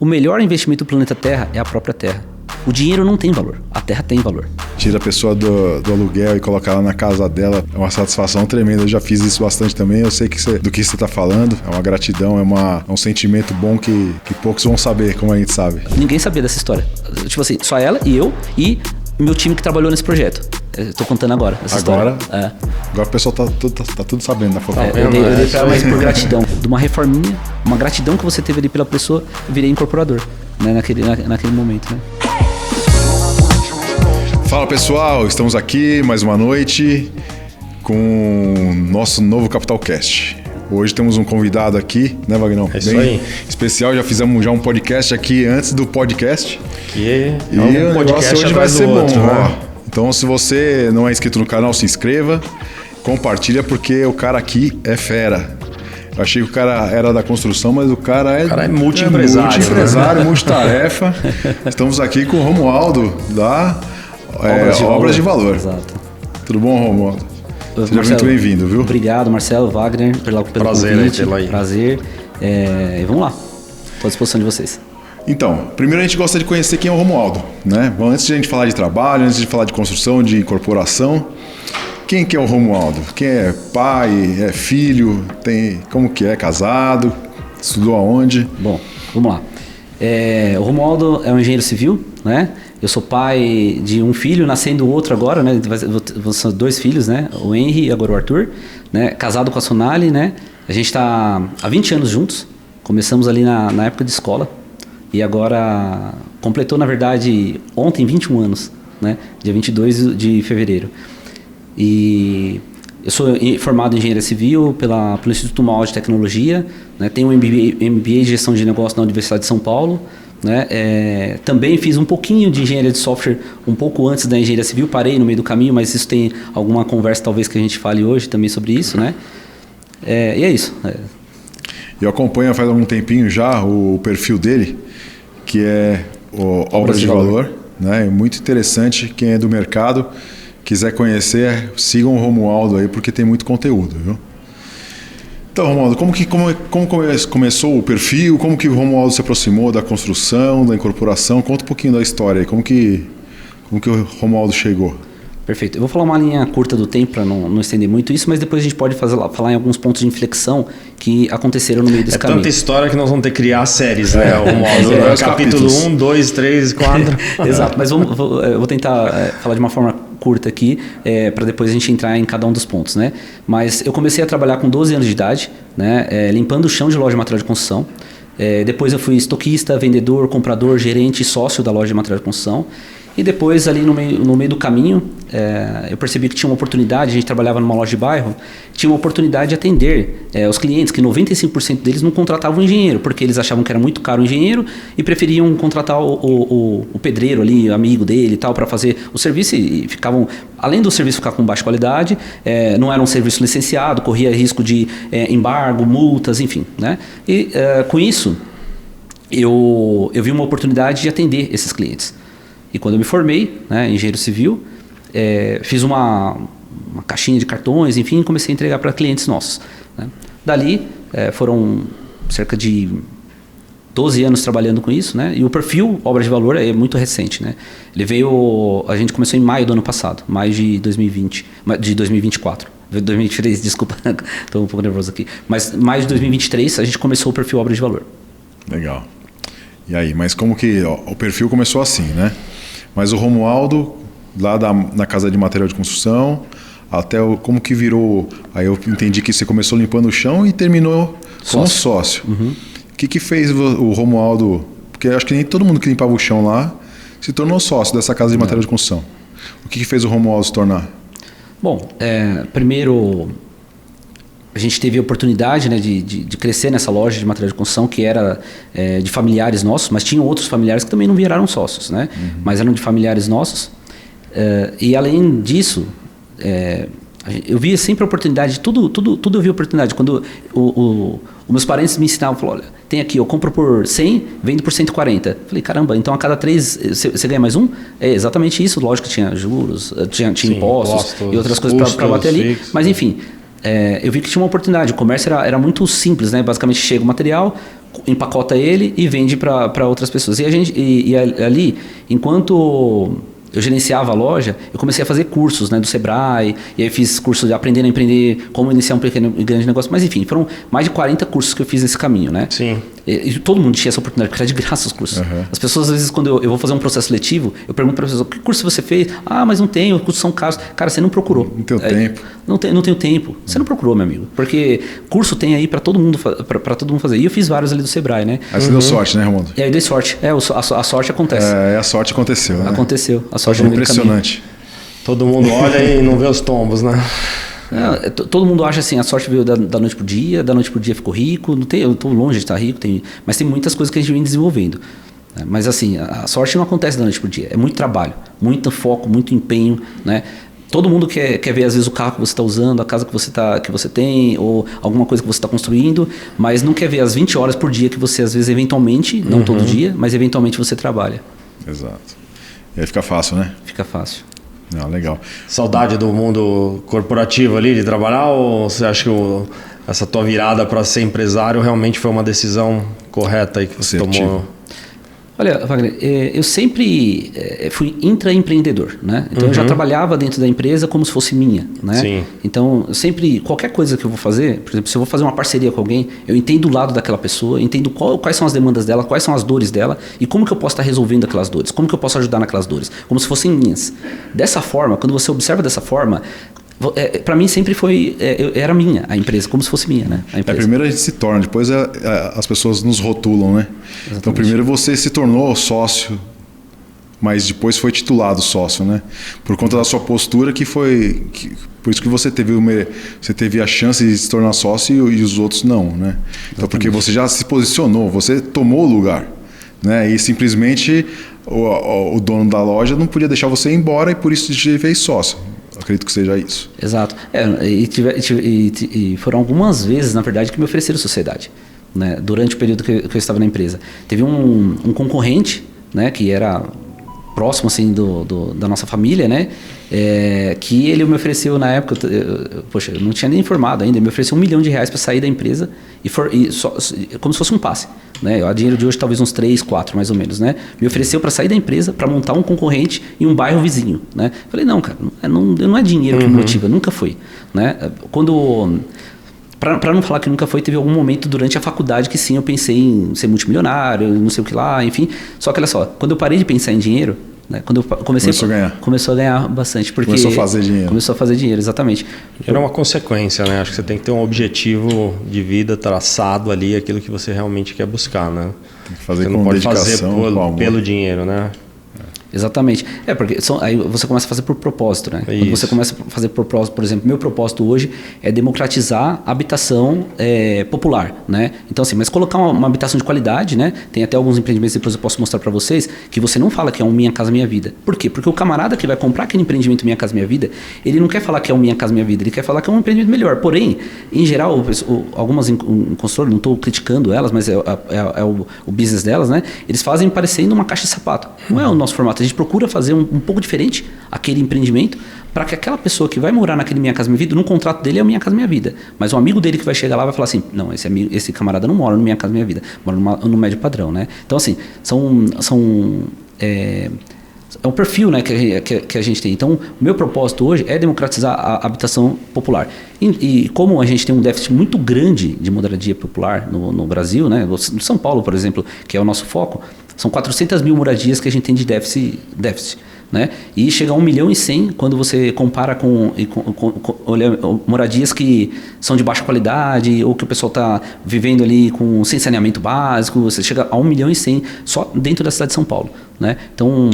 o melhor investimento do planeta Terra é a própria Terra. O dinheiro não tem valor, a Terra tem valor. Tira a pessoa do aluguel e coloca ela na casa dela, é uma satisfação tremenda. Eu já fiz isso bastante também, eu sei do que você está falando. É uma gratidão, é um sentimento bom que poucos vão saber, como a gente sabe. Ninguém sabia dessa história. Tipo assim, só ela e eu e meu time que trabalhou nesse projeto. Eu tô contando agora essa agora, história. Agora o pessoal tá tudo sabendo da foto. Eu dei pra ela, mas por gratidão. De uma reforminha, uma gratidão que você teve ali pela pessoa, eu virei incorporador, né, naquele momento, né? Fala pessoal, estamos aqui mais uma noite com o nosso novo CapitalCast. Hoje temos um convidado aqui, né, Vagnão? É isso aí. Especial, já fizemos um podcast aqui antes do podcast. E o negócio hoje vai ser bom, né? Então, se você não é inscrito no canal, se inscreva, compartilha, porque o cara aqui é fera. Eu achei que o cara era da construção, mas o cara é multi-empresário. Multi-empresário, multitarefa. Estamos aqui com o Romualdo, da Obras de Valor. Exato. Tudo bom, Romualdo? Seja Marcelo, muito bem-vindo, viu? Obrigado, Marcelo, Wagner, pelo prazer convite. Tê-lo aí. Prazer. E vamos lá. Estou à disposição de vocês. Então, primeiro a gente gosta de conhecer quem é o Romualdo, né? Bom, antes de a gente falar de trabalho, antes de falar de construção, de incorporação, quem que é o Romualdo? Quem é pai, é filho, como que é, casado, estudou aonde? Bom, vamos lá. O Romualdo é um engenheiro civil, né? Eu sou pai de um filho, nascendo outro agora, né? São 2 filhos, né? O Henry e agora o Arthur, né? Casado com a Sonali, né? A gente está há 20 anos juntos. Começamos ali na época de escola. E agora completou, na verdade, ontem 21 anos, né? Dia 22 de fevereiro. E eu sou formado em engenharia civil pelo Instituto Mauá de Tecnologia, né? Tenho um MBA de gestão de negócio na Universidade de São Paulo, né? Também fiz um pouquinho de engenharia de software um pouco antes da engenharia civil, parei no meio do caminho, mas isso tem alguma conversa talvez que a gente fale hoje também sobre isso, né? E é isso. Eu acompanho faz algum tempinho já o perfil dele, que é o Obras de Valor, né? É muito interessante. Quem é do mercado, quiser conhecer, sigam o Romualdo aí, porque tem muito conteúdo, viu? Então, Romualdo, como começou o perfil? Como que o Romualdo se aproximou da construção, da incorporação? Conta um pouquinho da história aí, como que o Romualdo chegou? Perfeito. Eu vou falar uma linha curta do tempo para não estender muito isso, mas depois a gente pode falar em alguns pontos de inflexão que aconteceram no meio desse caminho. É tanta história que nós vamos ter que criar séries, né? Capítulo 1, 2, 3, 4. Exato, mas eu vou tentar falar de uma forma curta aqui, para depois a gente entrar em cada um dos pontos, né? Mas eu comecei a trabalhar com 12 anos de idade, né? Limpando o chão de loja de material de construção. Depois eu fui estoquista, vendedor, comprador, gerente e sócio da loja de material de construção. E depois, ali no meio do caminho, eu percebi que tinha uma oportunidade, a gente trabalhava numa loja de bairro, tinha uma oportunidade de atender os clientes, que 95% deles não contratavam o engenheiro, porque eles achavam que era muito caro o engenheiro e preferiam contratar o pedreiro ali, amigo dele e tal, para fazer o serviço, e ficavam, além do serviço ficar com baixa qualidade, não era um serviço licenciado, corria risco de embargo, multas, enfim, né? E com isso, eu vi uma oportunidade de atender esses clientes. E quando eu me formei, né, engenheiro civil, fiz uma caixinha de cartões, enfim, comecei a entregar para clientes nossos, né? Dali, foram cerca de 12 anos trabalhando com isso, né? E o perfil Obras de Valor é muito recente, né? A gente começou em maio do ano passado, maio de 2024. 2023, desculpa, estou um pouco nervoso aqui. Mas maio de 2023 a gente começou o perfil Obras de Valor. Legal. E aí, mas como que o perfil começou assim, né? Mas o Romualdo, lá na casa de material de construção, como que virou... Aí eu entendi que você começou limpando o chão e terminou como sócio. Uhum. O que fez o Romualdo... Porque eu acho que nem todo mundo que limpava o chão lá se tornou sócio dessa casa de material de construção. O que fez o Romualdo se tornar? Bom, primeiro... A gente teve a oportunidade, né, de crescer nessa loja de material de construção que era de familiares nossos, mas tinham outros familiares que também não viraram sócios, né? Uhum. Mas eram de familiares nossos. E além disso, eu via sempre a oportunidade, tudo eu via oportunidade. Quando os meus parentes me ensinavam, falaram, olha, tem aqui, eu compro por 100, vendo por 140. Falei, caramba, então a cada 3 você ganha mais um? É exatamente isso, lógico que tinha juros, tinha impostos e outras coisas para bater ali, mas enfim... eu vi que tinha uma oportunidade. O comércio era muito simples, né? Basicamente chega o material, empacota ele e vende para outras pessoas. E ali, enquanto eu gerenciava a loja, eu comecei a fazer cursos, né, do Sebrae, e aí fiz cursos de aprendendo a empreender, como iniciar um pequeno e grande negócio, mas enfim, foram mais de 40 cursos que eu fiz nesse caminho, né? Sim. E todo mundo tinha essa oportunidade, porque era de graça os cursos. As pessoas, às vezes, quando eu vou fazer um processo seletivo, eu pergunto para a pessoa, que curso você fez? Ah, mas não tenho, os cursos são caros. Cara, você não procurou. Não tem tempo. Não tenho tempo. Você não procurou, meu amigo. Porque curso tem aí para todo mundo fazer. E eu fiz vários ali do Sebrae, né? Aí você deu sorte, né, Raimundo? E aí dei sorte. A sorte acontece. A sorte aconteceu, né? Aconteceu. A sorte no meio do caminho. Impressionante. Todo mundo olha e não vê os tombos, né? Todo mundo acha assim, a sorte veio da noite pro dia, da noite pro dia ficou rico. Eu estou longe de estar rico, mas tem muitas coisas que a gente vem desenvolvendo. Mas assim, a sorte não acontece da noite pro dia. É muito trabalho, muito foco, muito empenho, né? Todo mundo quer ver, às vezes, o carro que você está usando, a casa que você tem, ou alguma coisa que você está construindo, mas não quer ver as 20 horas por dia que você, às vezes, eventualmente, não todo dia, mas eventualmente você trabalha. Exato. E aí fica fácil, né? Fica fácil. Legal. Saudade do mundo corporativo ali, de trabalhar, ou você acha que essa tua virada para ser empresário realmente foi uma decisão correta aí que você tomou? Olha, Wagner, eu sempre fui intraempreendedor, né? Então eu já trabalhava dentro da empresa como se fosse minha, né? Sim. Então, sempre, qualquer coisa que eu vou fazer, por exemplo, se eu vou fazer uma parceria com alguém, eu entendo o lado daquela pessoa, entendo quais são as demandas dela, quais são as dores dela e como que eu posso estar resolvendo aquelas dores, como que eu posso ajudar naquelas dores, como se fossem minhas. Dessa forma, quando você observa dessa forma, para mim sempre era minha a empresa, como se fosse minha, né? Primeiro a gente se torna, depois as pessoas nos rotulam, né? Exatamente. Então primeiro você se tornou sócio, mas depois foi titulado sócio, né? Por conta da sua postura por isso que você teve a chance de se tornar sócio e os outros não, né? Então porque você já se posicionou, você tomou o lugar, né? E simplesmente o dono da loja não podia deixar você ir embora e por isso te fez sócio. Acredito que seja isso. Exato. E foram algumas vezes, na verdade, que me ofereceram sociedade, né? Durante o período que eu estava na empresa. Teve um concorrente, né, que era próximo assim, da nossa família, né? Que ele me ofereceu na época, eu não tinha nem informado ainda, ele me ofereceu R$1 milhão para sair da empresa como se fosse um passe. Né? A dinheiro de hoje talvez uns 3, 4 mais ou menos, né? Me ofereceu para sair da empresa, para montar um concorrente em um bairro vizinho, né? Falei, não, cara, não é dinheiro que me motiva, nunca foi, né? Para não falar que nunca foi, teve algum momento durante a faculdade que sim, eu pensei em ser multimilionário, não sei o que lá, enfim. Só que olha só, quando eu parei de pensar em dinheiro, né, quando eu começou a ganhar bastante. Porque começou a fazer dinheiro. Começou a fazer dinheiro, exatamente. Era uma consequência, né? Acho que você tem que ter um objetivo de vida traçado ali, aquilo que você realmente quer buscar, né? Tem que fazer você com não pode dedicação, fazer pelo dinheiro, né? Exatamente. Porque aí você começa a fazer por propósito, né? Quando você começa a fazer por propósito, por exemplo, meu propósito hoje é democratizar a habitação popular, né? Então assim, mas colocar uma habitação de qualidade, né? Tem até alguns empreendimentos, depois eu posso mostrar para vocês, que você não fala que é um Minha Casa Minha Vida. Por quê? Porque o camarada que vai comprar aquele empreendimento Minha Casa Minha Vida, ele não quer falar que é um Minha Casa Minha Vida, ele quer falar que é um empreendimento melhor. Porém, em geral, algumas consultoras, não estou criticando elas, mas é o business delas, né? Eles fazem parecendo uma caixa de sapato. Não é o nosso formato. A gente procura fazer um pouco diferente aquele empreendimento para que aquela pessoa que vai morar naquele Minha Casa Minha Vida, no contrato dele é o Minha Casa Minha Vida. Mas um amigo dele que vai chegar lá vai falar assim, não, esse camarada não mora no Minha Casa Minha Vida, mora no médio padrão, né? Então assim, é um perfil, né, que a gente tem. Então, o meu propósito hoje é democratizar a habitação popular. E como a gente tem um déficit muito grande de moradia popular no Brasil, né, no São Paulo, por exemplo, que é o nosso foco, são 400 mil moradias que a gente tem de déficit, né? E chega a 1 milhão e 100 quando você compara com moradias que são de baixa qualidade ou que o pessoal está vivendo ali sem saneamento básico. Você chega a 1 milhão e 100 só dentro da cidade de São Paulo, né? Então,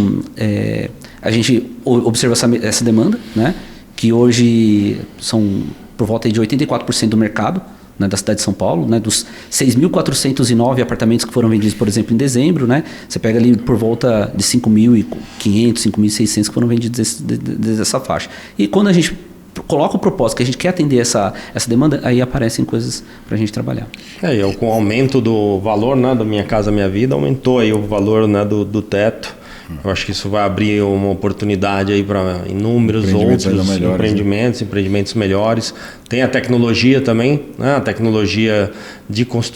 a gente observa essa demanda, né? Que hoje são por volta de 84% do mercado, né, da cidade de São Paulo, né, dos 6.409 apartamentos que foram vendidos, por exemplo, em dezembro, né, você pega ali por volta de 5.500, 5.600 que foram vendidos dessa faixa. E quando a gente coloca o propósito que a gente quer atender essa demanda, aí aparecem coisas para a gente trabalhar. Com o aumento do valor, né, do Minha Casa Minha Vida, aumentou aí o valor, né, do teto. Eu acho que isso vai abrir uma oportunidade aí para inúmeros outros empreendimentos melhores. Tem a tecnologia também, né? A tecnologia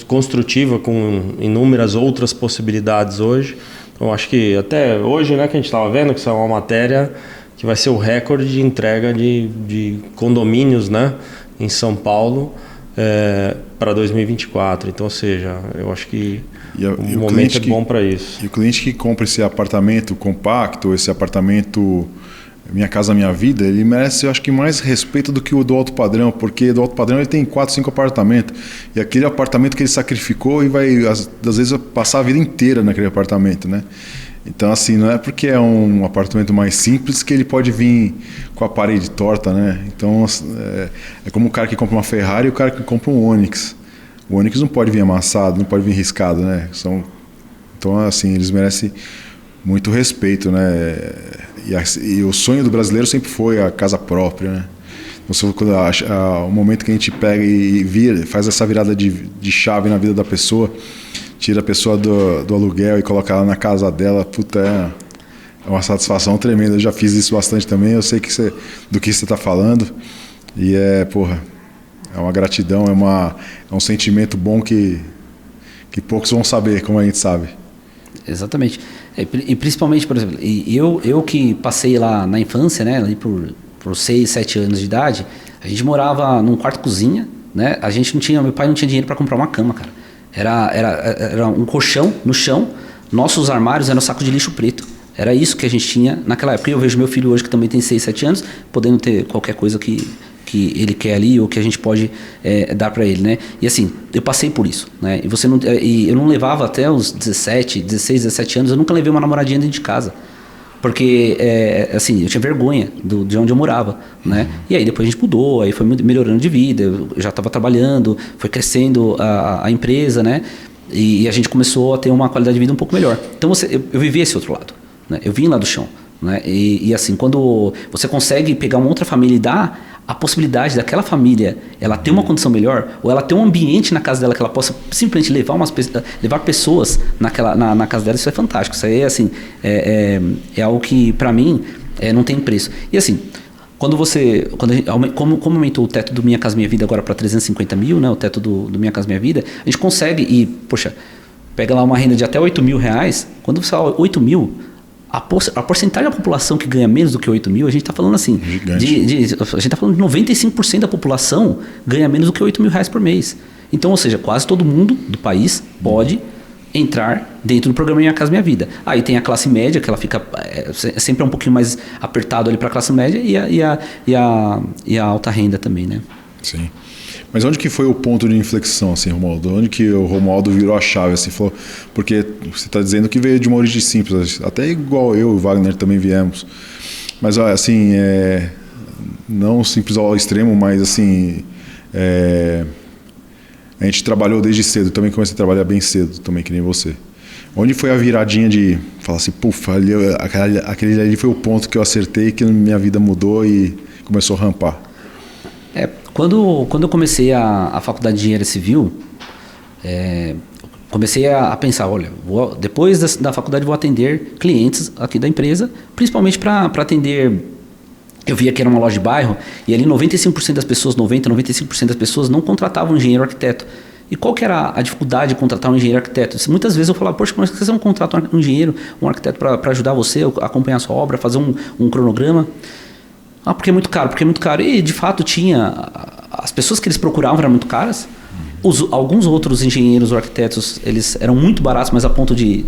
construtiva com inúmeras outras possibilidades hoje. Então acho que até hoje, né, que a gente estava vendo que isso é uma matéria que vai ser o recorde de entrega de condomínios, né, em São Paulo para 2024. Então, ou seja, eu acho que o momento é bom para isso. E o cliente que compra esse apartamento compacto, esse apartamento Minha Casa Minha Vida, ele merece, eu acho que, mais respeito do que o do alto padrão, porque do alto padrão ele tem 4, 5 apartamentos. E aquele apartamento que ele sacrificou e vai, às vezes, passar a vida inteira naquele apartamento, né? Então, assim, não é porque é um apartamento mais simples que ele pode vir com a parede torta, né? Então, é como o cara que compra uma Ferrari e o cara que compra um Onix. O Onix não pode vir amassado, não pode vir riscado, né? Então, assim, eles merecem muito respeito, né? E o sonho do brasileiro sempre foi a casa própria, né? Então, o momento que a gente pega e faz essa virada de chave na vida da pessoa, tira a pessoa do aluguel e coloca ela na casa dela, puta, é uma satisfação tremenda. Eu já fiz isso bastante também, eu sei do que você está falando. E é uma gratidão, é um sentimento bom que poucos vão saber, como a gente sabe. Exatamente. E principalmente, por exemplo, eu que passei lá na infância, né, ali por 6, 7 anos de idade, a gente morava num quarto-cozinha, né? Meu pai não tinha dinheiro para comprar uma cama, cara. Era um colchão no chão, nossos armários eram um saco de lixo preto. Era isso que a gente tinha naquela época. E eu vejo meu filho hoje, que também tem 6, 7 anos, podendo ter qualquer coisa que ele quer ali ou que a gente pode dar para ele, né? E assim, eu passei por isso, né? E eu não levava até os 16, 17 anos, eu nunca levei uma namoradinha dentro de casa. Porque, assim, eu tinha vergonha de onde eu morava, né? E aí depois a gente mudou, aí foi melhorando de vida, eu já estava trabalhando, foi crescendo a empresa, né? E a gente começou a ter uma qualidade de vida um pouco melhor. Então eu vivi esse outro lado, né? Eu vim lá do chão, né? E assim, quando você consegue pegar uma outra família e dar a possibilidade daquela família ela ter uma condição melhor, ou ela ter um ambiente na casa dela que ela possa simplesmente levar pessoas na casa dela, isso é fantástico. Isso aí assim, é algo que para mim não tem preço. E assim, como aumentou o teto do Minha Casa Minha Vida agora para 350 mil, né, o teto do Minha Casa Minha Vida, a gente consegue poxa, pega lá uma renda de até 8 mil reais, quando você fala 8 mil, a porcentagem da população que ganha menos do que 8 mil, a gente está falando assim, a gente está falando de 95% da população ganha menos do que 8 mil reais por mês. Então, ou seja, quase todo mundo do país pode entrar dentro do programa Minha Casa Minha Vida. Aí tem a classe média, que ela fica sempre um pouquinho mais apertado ali para a classe média, e a alta renda também, né? Sim. Mas onde que foi o ponto de inflexão, assim, Romualdo? Onde que o Romualdo virou a chave, assim, falou? Porque você está dizendo que veio de uma origem simples, até igual eu e o Wagner também viemos. Mas, assim, não simples ao extremo, mas, assim, a gente trabalhou desde cedo. Também comecei a trabalhar bem cedo, também, que nem você. Onde foi a viradinha de falar assim, puf, aquele ali foi o ponto que eu acertei, que minha vida mudou e começou a rampar? Quando eu comecei a faculdade de engenharia civil, comecei a pensar, olha, depois da faculdade vou atender clientes aqui da empresa, principalmente para atender. Eu via que era uma loja de bairro e ali 95% das pessoas, 95% das pessoas não contratavam um engenheiro arquiteto. E qual que era a dificuldade de contratar um engenheiro arquiteto? Muitas vezes eu falava, poxa, como é que você não contrata um engenheiro, um arquiteto para ajudar você a acompanhar a sua obra, fazer um cronograma? Porque é muito caro, E de fato tinha, as pessoas que eles procuravam eram muito caras. Alguns outros engenheiros ou arquitetos, eles eram muito baratos, mas a ponto de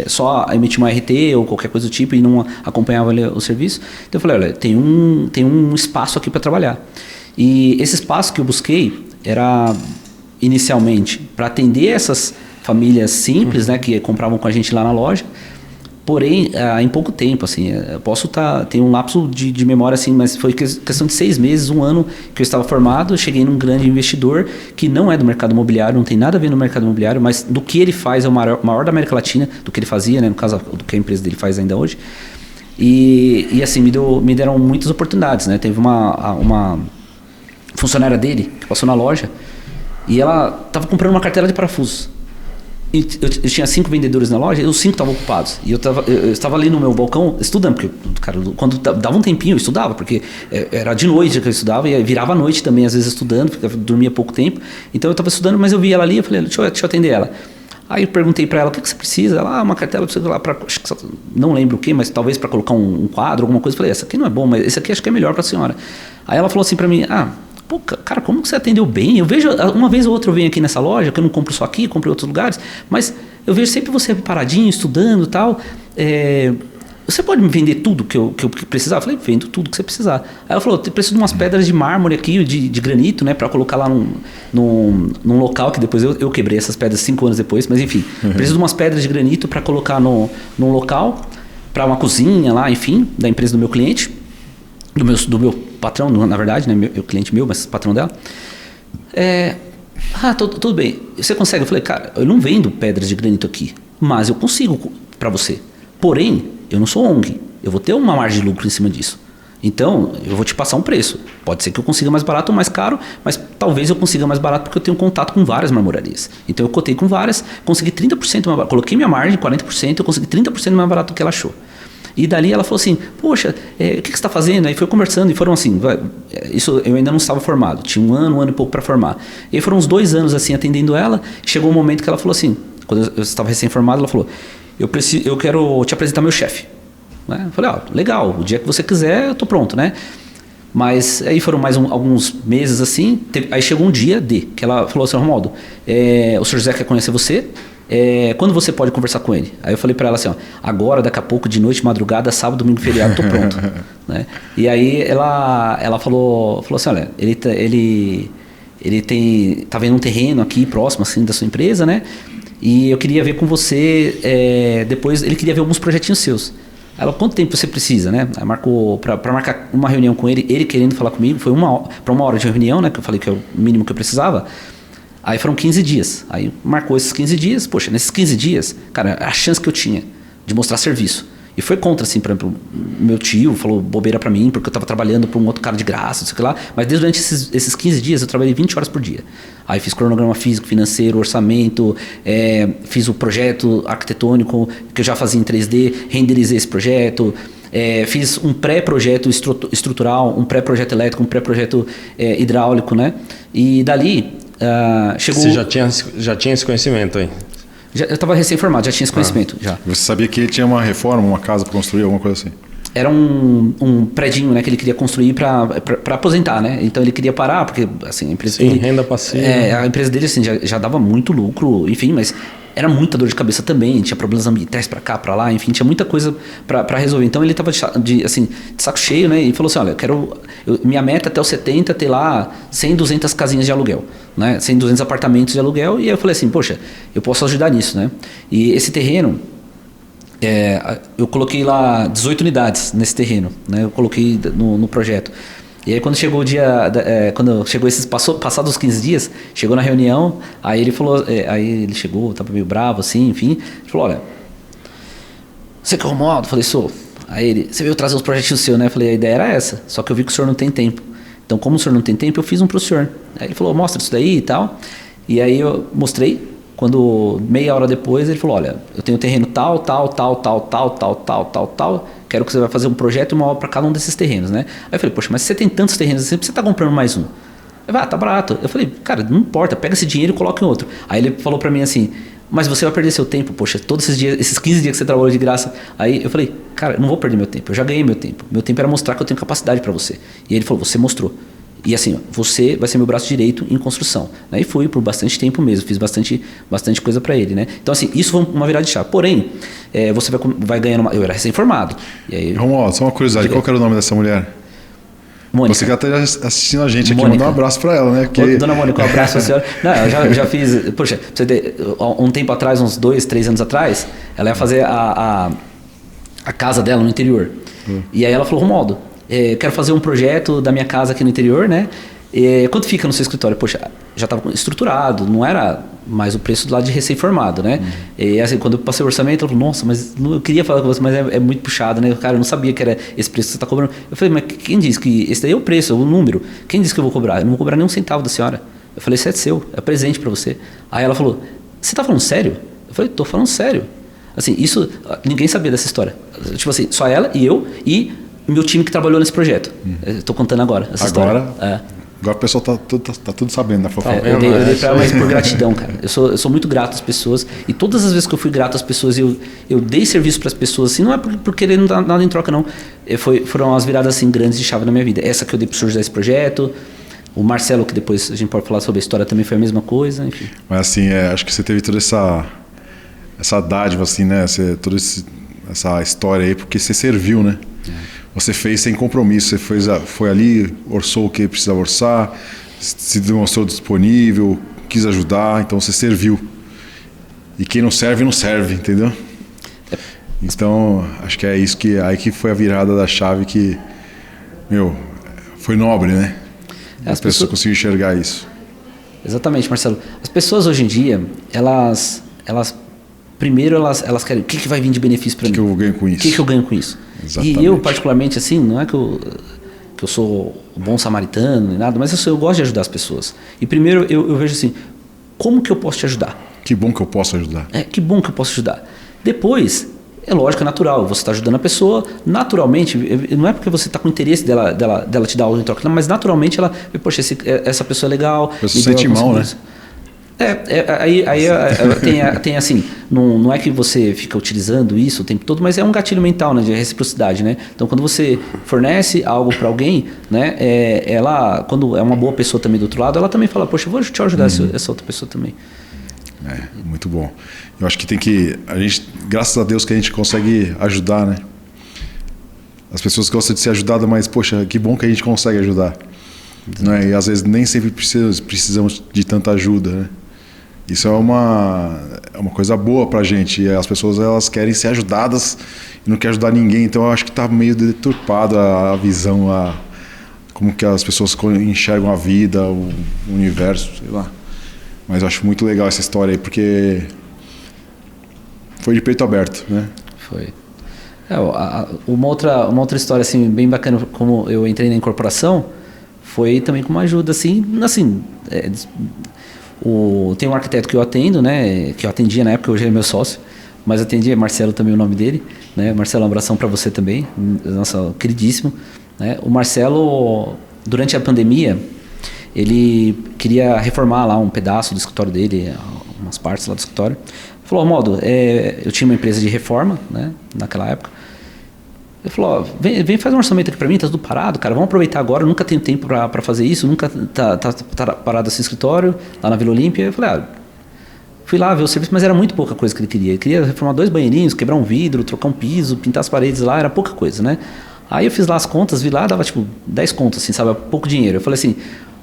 só emitir uma RT ou qualquer coisa do tipo e não acompanhava ali o serviço. Então eu falei, olha, tem um espaço aqui para trabalhar. E esse espaço que eu busquei era inicialmente para atender essas famílias simples, né, que compravam com a gente lá na loja. Porém, em pouco tempo, assim, eu posso ter um lapso de memória, assim, mas foi questão de 6 meses, 1 ano que eu estava formado, cheguei num grande investidor que não é do mercado imobiliário, não tem nada a ver no mercado imobiliário, mas do que ele faz é o maior da América Latina, do que ele fazia, né, no caso do que a empresa dele faz ainda hoje. E assim, me deram muitas oportunidades, né? Teve uma funcionária dele que passou na loja e ela estava comprando uma cartela de parafusos. eu tinha 5 vendedores na loja, e os 5 estavam ocupados. E eu estava ali no meu balcão estudando, porque, cara, quando dava um tempinho eu estudava, porque era de noite que eu estudava, e virava à noite também, às vezes estudando, porque eu dormia pouco tempo. Então eu estava estudando, mas eu vi ela ali, eu falei, deixa eu atender ela. Aí eu perguntei para ela, o que você precisa? Ela, uma cartela, precisa lá para, não lembro o que, mas talvez para colocar um quadro, alguma coisa. Eu falei, essa aqui não é bom, mas esse aqui acho que é melhor para a senhora. Aí ela falou assim para mim, pô, cara, como que você atendeu bem? Eu vejo, uma vez ou outra eu venho aqui nessa loja, que eu não compro só aqui, compro em outros lugares, mas eu vejo sempre você paradinho, estudando e tal. Você pode me vender tudo que eu precisar? Eu falei, vendo tudo que você precisar. Aí ela falou, eu preciso de umas pedras de mármore aqui, de granito, né, para colocar lá num local, que depois eu quebrei essas pedras 5 anos depois, mas enfim, preciso de umas pedras de granito para colocar num local, para uma cozinha lá, enfim, da empresa do meu cliente, do meu patrão, na verdade, né, cliente meu, mas patrão dela. Tudo bem, você consegue? Eu falei, cara, eu não vendo pedras de granito aqui, mas eu consigo para você. Porém, eu não sou ONG, eu vou ter uma margem de lucro em cima disso. Então, eu vou te passar um preço. Pode ser que eu consiga mais barato ou mais caro, mas talvez eu consiga mais barato porque eu tenho contato com várias marmorarias. Então, eu cotei com várias, consegui 30% mais barato. Coloquei minha margem, 40%, eu consegui 30% mais barato do que ela achou. E dali ela falou assim, poxa, o que você está fazendo? Aí foi conversando e foram assim, isso eu ainda não estava formado, tinha um ano e pouco para formar. E aí foram uns 2 anos assim atendendo ela, chegou um momento que ela falou assim, quando eu estava recém-formado, ela falou, eu quero te apresentar meu chefe. Né? Eu falei, legal, o dia que você quiser eu tô pronto, né? Mas aí foram mais alguns meses assim, aí chegou um dia que ela falou assim, Romualdo, o Sr. José quer conhecer você, quando você pode conversar com ele? Aí eu falei para ela assim, agora, daqui a pouco, de noite, madrugada, sábado, domingo, feriado, tô pronto. Né? E aí ela falou assim, olha, ele tá vendo um terreno aqui próximo assim da sua empresa, né? E eu queria ver com você, depois ele queria ver alguns projetinhos seus. Ela, quanto tempo você precisa, né? Aí marcou para marcar uma reunião com ele querendo falar comigo, foi para 1 hora de reunião, né? Que eu falei que é o mínimo que eu precisava. Aí foram 15 dias. Aí marcou esses 15 dias. Poxa, nesses 15 dias, cara, a chance que eu tinha de mostrar serviço. E foi contra, assim, para meu tio, falou bobeira para mim, porque eu estava trabalhando para um outro cara de graça, não sei o que lá. Mas durante esses 15 dias eu trabalhei 20 horas por dia. Aí fiz cronograma físico, financeiro, orçamento, fiz o projeto arquitetônico, que eu já fazia em 3D, renderizei esse projeto. Fiz um pré-projeto estrutural, um pré-projeto elétrico, um pré-projeto hidráulico, né? E dali chegou... Você já tinha esse conhecimento aí? Eu estava recém-formado, já tinha esse conhecimento. Já. Você sabia que ele tinha uma reforma, uma casa para construir, alguma coisa assim? Era um predinho, né, que ele queria construir para aposentar, né? Então ele queria parar, porque assim, a empresa dele... renda passiva. A empresa dele assim, já dava muito lucro, enfim, mas era muita dor de cabeça também, tinha problemas ambientais para cá, para lá, enfim, tinha muita coisa para resolver. Então ele estava de saco cheio, né? E falou assim, olha, minha meta até os 70 ter lá 100, 200 casinhas de aluguel, né? 100, 200 apartamentos de aluguel. E aí eu falei assim, poxa, eu posso ajudar nisso, né? E esse terreno... eu coloquei lá 18 unidades nesse terreno, né? Eu coloquei no projeto. E aí quando chegou o dia, quando chegou passados os 15 dias, chegou na reunião, aí ele falou, aí ele chegou, estava meio bravo assim, enfim, ele falou, olha, você que é o Romualdo? Eu falei, sou. Aí você veio trazer uns projetinhos seus, né? Eu falei, a ideia era essa, só que eu vi que o senhor não tem tempo. Então como o senhor não tem tempo, eu fiz um para o senhor. Aí ele falou, mostra isso daí e tal. E aí eu mostrei. Quando meia hora depois ele falou, olha, eu tenho terreno tal, quero que você vai fazer um projeto e uma obra para cada um desses terrenos, né? Aí eu falei, poxa, mas você tem tantos terrenos assim, você está comprando mais um? Ele falou, tá barato. Eu falei, cara, não importa, pega esse dinheiro e coloca em outro. Aí ele falou para mim assim, mas você vai perder seu tempo, poxa, todos esses dias, esses 15 dias que você trabalhou de graça. Aí eu falei, cara, eu não vou perder meu tempo, eu já ganhei meu tempo. Meu tempo era mostrar que eu tenho capacidade para você. E ele falou, você mostrou. E assim, você vai ser meu braço direito em construção. Né? E fui por bastante tempo mesmo, fiz bastante coisa para ele. Né? Então assim, isso foi uma virada de chave. Porém, você vai ganhando eu era recém-formado. Romualdo, só uma curiosidade, qual que era o nome dessa mulher? Mônica. Você que está assistindo a gente aqui, Mônica. mandar um abraço para ela, né? Ô, dona Mônica, um abraço pra senhora. Não, eu já fiz, poxa, você ter, um tempo atrás, uns 2, 3 anos atrás, ela ia fazer a casa dela no interior. E aí ela falou, Romualdo, quero fazer um projeto da minha casa aqui no interior, né? Quanto fica no seu escritório? Poxa, já estava estruturado, não era mais o preço do lado de recém-formado, né? E assim, quando eu passei o orçamento, ela falou, nossa, mas eu queria falar com você, mas é muito puxado, né? Cara, eu não sabia que era esse preço que você está cobrando. Eu falei, mas quem disse que esse daí é o preço, é o número? Quem disse que eu vou cobrar? Eu não vou cobrar nem um centavo da senhora. Eu falei, isso é seu, é presente para você. Aí ela falou, você está falando sério? Eu falei, tô falando sério. Assim, isso, ninguém sabia dessa história. Tipo assim, só ela e eu e meu time que trabalhou nesse projeto. Eu tô contando agora essa história. Agora o pessoal tá tudo sabendo da fofoca. Eu dei pra ela, mas por gratidão, cara. Eu sou muito grato às pessoas. E todas as vezes que eu fui grato às pessoas, eu dei serviço para as pessoas, assim, não é por querer não dar nada em troca, não. Foram as viradas assim, grandes de chave na minha vida. Essa que eu dei pro surgir desse projeto. O Marcelo, que depois a gente pode falar sobre a história, também foi a mesma coisa, enfim. Mas assim, acho que você teve toda essa dádiva, assim, né? Toda essa história aí, porque você serviu, né? Você fez sem compromisso, foi ali, orçou o que precisava orçar, se demonstrou disponível, quis ajudar, então você serviu. E quem não serve, não serve, entendeu? Então, acho que é isso aí que foi a virada da chave que, foi nobre, né? As pessoas conseguiram enxergar isso. Exatamente, Marcelo. As pessoas hoje em dia, elas primeiro elas querem, o que vai vir de benefício para mim? O que eu ganho com isso? O que eu ganho com isso? Exatamente. E eu, particularmente, assim, não é que eu sou um bom samaritano nem nada, mas eu gosto de ajudar as pessoas. E primeiro eu vejo assim, como que eu posso te ajudar? Que bom que eu posso ajudar. Que bom que eu posso ajudar. Depois, é lógico, é natural, você está ajudando a pessoa, naturalmente, não é porque você está com interesse dela te dar algo em troca, não, mas naturalmente ela, poxa, essa pessoa é legal. Você sente mal, né? Aí tem assim, não é que você fica utilizando isso o tempo todo, mas é um gatilho mental, né, de reciprocidade, né? Então, quando você fornece algo para alguém, né, ela, quando é uma boa pessoa também do outro lado, ela também fala, poxa, eu vou te ajudar essa outra pessoa também. Muito bom. Eu acho que a gente, graças a Deus que a gente consegue ajudar, né? As pessoas gostam de ser ajudadas, mas, poxa, que bom que a gente consegue ajudar. Né? E às vezes nem sempre precisamos de tanta ajuda, né? Isso é uma coisa boa pra gente. E as pessoas, elas querem ser ajudadas e não querem ajudar ninguém. Então eu acho que tá meio deturpada a visão, como que as pessoas enxergam a vida, o universo, sei lá. Mas eu acho muito legal essa história aí, porque foi de peito aberto, né? Foi. Uma outra história assim, bem bacana, como eu entrei na incorporação, foi também com uma ajuda assim, tem um arquiteto que eu atendo, né, que eu atendia na época, hoje ele é meu sócio, mas atendia, Marcelo também é o nome dele, né? Marcelo, um abração para você também, nosso queridíssimo, né? O Marcelo, durante a pandemia, ele queria reformar lá um pedaço do escritório dele, umas partes lá do escritório. Falou, Romualdo, eu tinha uma empresa de reforma, né, naquela época. Ele falou, vem fazer um orçamento aqui para mim, tá tudo parado, cara, vamos aproveitar agora, eu nunca tenho tempo para fazer isso, nunca tá parado esse escritório, lá na Vila Olímpia. Eu falei, fui lá ver o serviço, mas era muito pouca coisa que ele queria. Ele queria reformar 2 banheirinhos, quebrar um vidro, trocar um piso, pintar as paredes lá, era pouca coisa, né? Aí eu fiz lá as contas, vi lá, dava tipo 10 contas, assim, sabe, pouco dinheiro. Eu falei assim,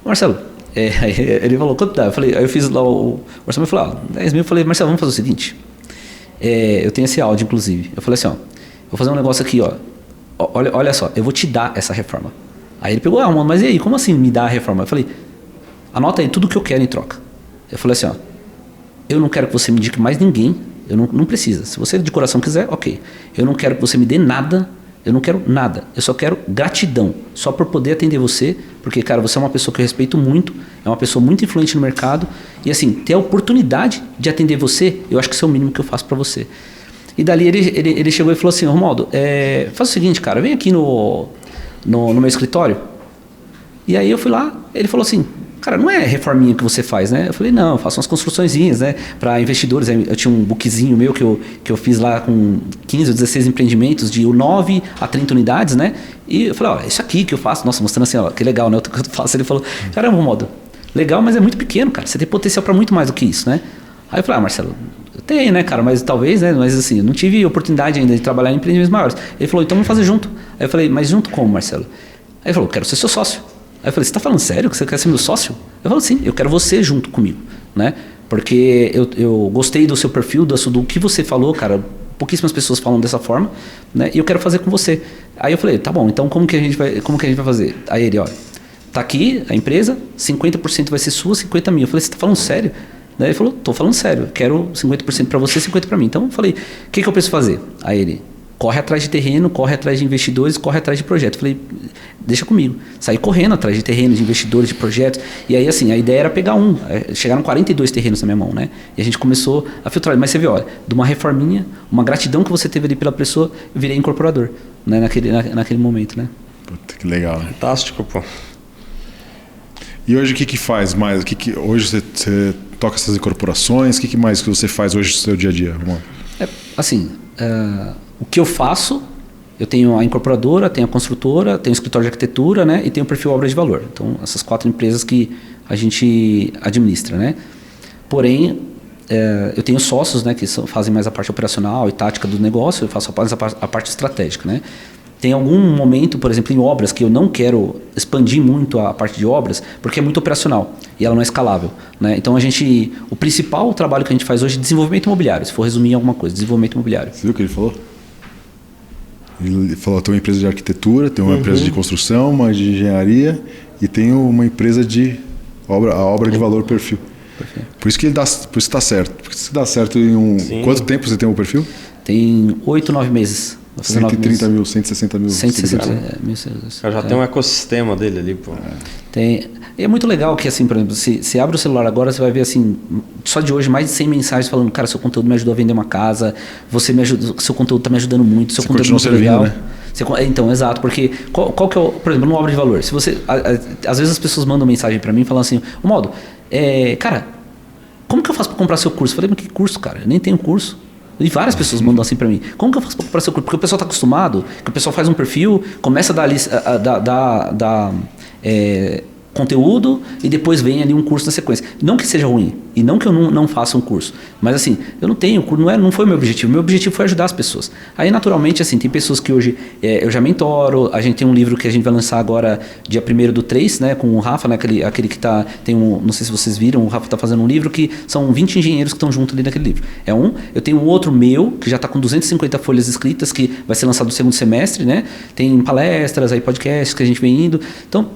Marcelo, ele falou, quanto dá? Aí eu fiz lá o orçamento, eu falei, 10 mil. Eu falei, Marcelo, vamos fazer o seguinte, eu tenho esse áudio, inclusive. Eu falei assim, vou fazer um negócio aqui, olha só, eu vou te dar essa reforma. Aí ele pegou, mano, mas e aí, como assim me dá a reforma? Eu falei, anota aí tudo que eu quero em troca. Eu falei assim, eu não quero que você me indique mais ninguém, não precisa. Se você de coração quiser, ok. Eu não quero que você me dê nada, eu não quero nada. Eu só quero gratidão, só por poder atender você, porque, cara, você é uma pessoa que eu respeito muito, é uma pessoa muito influente no mercado, e assim, ter a oportunidade de atender você, eu acho que isso é o mínimo que eu faço para você. E dali ele chegou e falou assim, Romualdo, faz o seguinte, cara, vem aqui no meu escritório. E aí eu fui lá, ele falou assim, cara, não é reforminha que você faz, né? Eu falei, não, eu faço umas construçõezinhas, né, para investidores. Eu tinha um bookzinho meu que eu fiz lá com 15 ou 16 empreendimentos de 9 a 30 unidades, né? E eu falei, isso aqui que eu faço, nossa, mostrando assim, que legal, né? O que eu faço. Ele falou, caramba, Romualdo, legal, mas é muito pequeno, cara, você tem potencial para muito mais do que isso, né? Aí eu falei, Marcelo, eu tenho, né, cara, mas talvez, né, mas assim, eu não tive oportunidade ainda de trabalhar em empreendimentos maiores. Ele falou, então vamos fazer junto. Aí eu falei, mas junto como, Marcelo? Aí ele falou, quero ser seu sócio. Aí eu falei, você está falando sério que você quer ser meu sócio? Eu falei, sim, eu quero você junto comigo, né? Porque eu gostei do seu perfil, do que você falou, cara, pouquíssimas pessoas falam dessa forma, né? E eu quero fazer com você. Aí eu falei, tá bom, então como que a gente vai fazer? Aí ele, tá aqui a empresa, 50% vai ser sua, 50% minha. Eu falei, você está falando sério? Daí ele falou, tô falando sério, quero 50% para você, 50% para mim. Então eu falei, o que eu preciso fazer? Aí ele, corre atrás de terreno, corre atrás de investidores, corre atrás de projeto. Eu falei, deixa comigo. Saí correndo atrás de terreno, de investidores, de projetos. E aí, assim, a ideia era pegar chegaram 42 terrenos na minha mão, né? E a gente começou a filtrar. Mas você vê, olha, de uma reforminha, uma gratidão que você teve ali pela pessoa, eu virei incorporador, né? Naquele momento, né? Puta, que legal. Fantástico, pô. E hoje o que faz mais? Hoje você toca essas incorporações? O que mais que você faz hoje no seu dia a dia, Romualdo? O que eu faço, eu tenho a incorporadora, tenho a construtora, tenho o escritório de arquitetura, né? E tenho o perfil Obra de Valor. Então, essas 4 empresas que a gente administra, né? Porém, eu tenho sócios, né? Que fazem mais a parte operacional e tática do negócio, eu faço a parte estratégica, né? Tem algum momento, por exemplo, em obras, que eu não quero expandir muito a parte de obras, porque é muito operacional e ela não é escalável, né? Então, o principal trabalho que a gente faz hoje é desenvolvimento imobiliário, se for resumir em alguma coisa, desenvolvimento imobiliário. Você viu o que ele falou? Ele falou, tem uma empresa de arquitetura, tem uma empresa de construção, uma de engenharia e tem uma empresa de obra de valor perfil. Perfeito. Por isso que está certo. Por isso que dá certo em quanto tempo você tem um perfil? Tem 8, 9 meses. 130 mil, 160 mil. 160 mil. Já tem um ecossistema dele ali, pô. É muito legal que, assim, por exemplo, se abre o celular agora, você vai ver, assim, só de hoje, mais de 100 mensagens falando, cara, seu conteúdo me ajudou a vender uma casa, seu conteúdo está me ajudando muito, seu conteúdo é muito legal. Né? Então, exato, porque qual que é por exemplo, numa obra de valor, se você, às vezes as pessoas mandam mensagem para mim falando assim, Romualdo, cara, como que eu faço para comprar seu curso? Eu falei, mas que curso, cara? Eu nem tenho curso. E várias pessoas mandam assim para mim. Como que eu faço para comprar seu curso? Porque o pessoal está acostumado, que o pessoal faz um perfil, começa a dar conteúdo e depois vem ali um curso na sequência. Não que seja ruim e não que eu não faça um curso, mas assim, eu não tenho, não foi o meu objetivo. Meu objetivo foi ajudar as pessoas. Aí naturalmente assim, tem pessoas que hoje eu já mentoro, a gente tem um livro que a gente vai lançar agora dia 1º/3, né, com o Rafa, né, aquele que não sei se vocês viram, o Rafa está fazendo um livro que são 20 engenheiros que estão juntos ali naquele livro. Eu tenho um outro meu, que já está com 250 folhas escritas, que vai ser lançado no 2º semestre, né, tem palestras, aí podcasts que a gente vem indo, então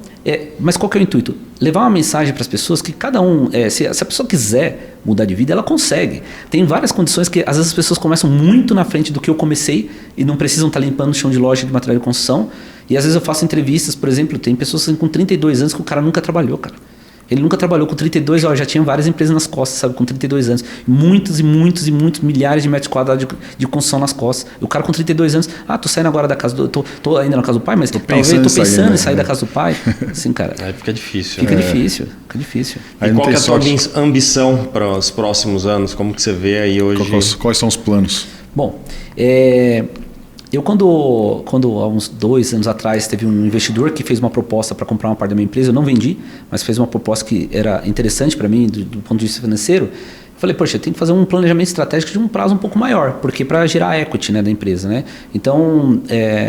mas qual que é o intuito? Levar uma mensagem para as pessoas que cada um, se a pessoa quiser mudar de vida, ela consegue. Tem várias condições que às vezes as pessoas começam muito na frente do que eu comecei e não precisam estar limpando o chão de loja de material de construção. E às vezes eu faço entrevistas, por exemplo, tem pessoas com 32 anos que o cara nunca trabalhou, cara. Ele nunca trabalhou com 32, já tinha várias empresas nas costas, sabe, com 32 anos. Muitos milhares de metros quadrados de construção nas costas. E o cara com 32 anos, tô saindo agora da casa tô ainda na casa do pai, mas talvez eu tô pensando em sair da casa do pai. Assim, cara. Aí fica difícil. Fica difícil. E qual que é a tua ambição para os próximos anos? Como que você vê aí hoje? Quais são os planos? Bom, eu quando há uns 2 anos atrás teve um investidor que fez uma proposta para comprar uma parte da minha empresa, eu não vendi, mas fez uma proposta que era interessante para mim do ponto de vista financeiro. Falei, poxa, eu tenho que fazer um planejamento estratégico de um prazo um pouco maior, porque para gerar equity, né, da empresa, né? Então,